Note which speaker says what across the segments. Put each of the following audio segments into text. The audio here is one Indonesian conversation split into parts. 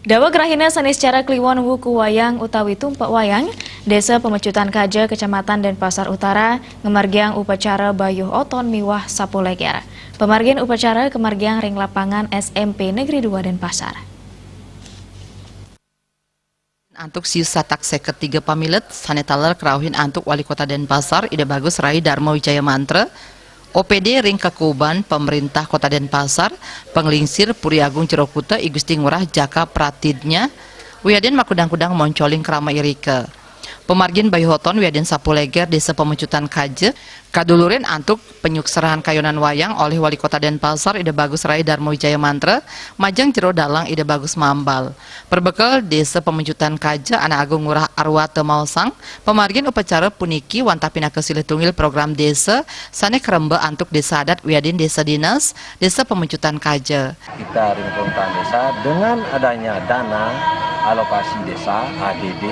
Speaker 1: Dawa gerahina sanis cara kliwon wuku wayang utawi tumpak wayang, Desa Pemecutan Kaja, Kecamatan Denpasar Utara, ngemargiang upacara Bayuh Oton miwah Sapuleger. Pemargian upacara kemargiang ring lapangan SMP Negeri 2 Denpasar.
Speaker 2: Antuk siu satak seket 3 pamilet, sanetaler kerauhin antuk Wali Kota Denpasar, Ida Bagus Rai Dharma Wijaya Mantra, OPD Ring Kakuban Pemerintah Kota Denpasar, Penglingsir Puri Agung Cirokuta, I Gusti Ngurah Jaka Pratidnya, Wiaden Makudang-kudang Moncoling Krama Irike. Pemargin Bayuh Oton Wiaden Sapuleger Desa Pemecutan Kaje, kadulurin antuk penyukserahan kayonan wayang oleh Wali Kota Denpasar Ida Bagus Rai Dharma Wijaya Mantra, Majang Jero Dalang Ida Bagus Mambal. Perbekal Desa Pemecutan Kaje Anak Agung Ngurah Arwa Temausang, pemargin upacara puniki wantapina kesilih tungil program desa sane kerembe antuk desa adat Wiaden Desa Dinas Desa Pemecutan Kaje.
Speaker 3: Kita ring pemerintahan desa dengan adanya dana alokasi desa ADD,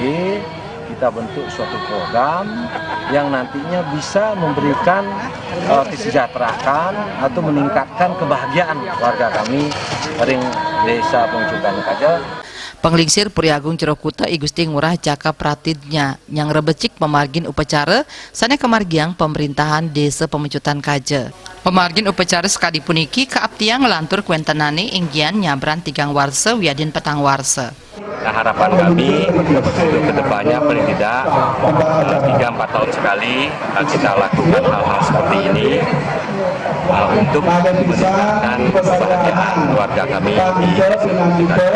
Speaker 3: kita bentuk suatu program yang nantinya bisa memberikan kesejahteraan atau meningkatkan kebahagiaan warga kami ring Desa Pemecutan Kaja.
Speaker 2: Penglingsir Puri Agung Cirokuta I Gusti Ngurah Jaka Pratidnya yang rebecik pemargin upacara sane kemargiang pemerintahan Desa Pemecutan Kaja. Pemargin upacara sekadi puniki kaaptiang ngelantur kuentenani inggian nyabran 3 warsa Wiaden petang warsa.
Speaker 3: Nah, harapan kami untuk kedepannya paling tidak 3-4 tahun sekali kita lakukan hal-hal seperti ini untuk meningkatkan kebahagiaan warga kami di Desa Pemecutan.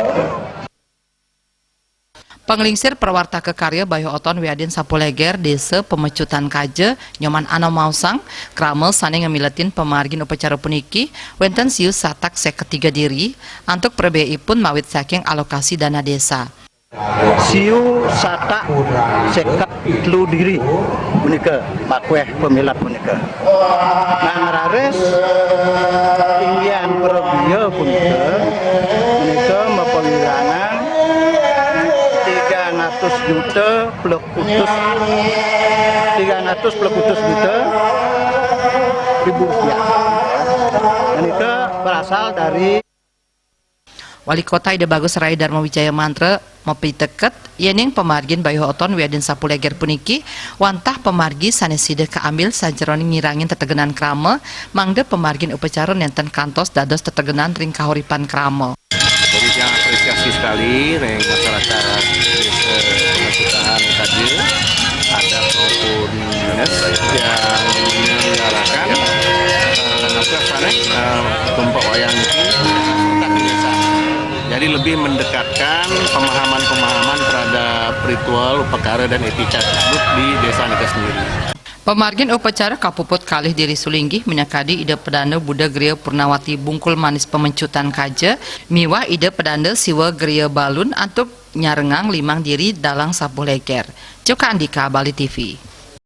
Speaker 2: Penglingsir Perwarta Kekarya Bayuh Oton Wiaden Sapuleger Desa Pemecutan Kaje Nyoman Ano Mausang kramel sane ngemiletin pemargin upacara puniki wenten siu satak seket 3 diri antuk perbeipun mawit saking alokasi dana desa.
Speaker 4: Siu satak seket 3 diri menika makweh pemilat menika. Nah ngarares inggian perbiya punika menika mapengirangan 300 juta plus putus juta ribu rupiah. Dan itu berasal dari
Speaker 2: Wali Kota Ida Bagus Rai Dharma Wijaya Mantra mopi teket yening pemargin Bayuh Oton Wiaden Sapuleger puniki wantah pemargi saneside kaambil sajeroning ngirangin tetegenan krama mangde pemargin upacara nenten kantos dados tetegenan ring kahuripan krama.
Speaker 5: Jadi yang apresiasi sekali ring masyarakat Desa Pemecutan Kaje adat maupun dinas yang menyelenggarakan tumpak wayang ini di desa. Jadi lebih mendekatkan pemahaman terhadap ritual, upacara dan etika tersebut di desa kita sendiri.
Speaker 2: Pemargin upacara kapuput kalih diri sulinggih menyakadi ide pedanda Buddha Griya Purnawati Bungkul Manis Pemecutan Kaja miwah ide pedanda Siwa Griya Balun antuk nyarengang 5 diri dalang Sapuleger. Joka Andika, Bali TV.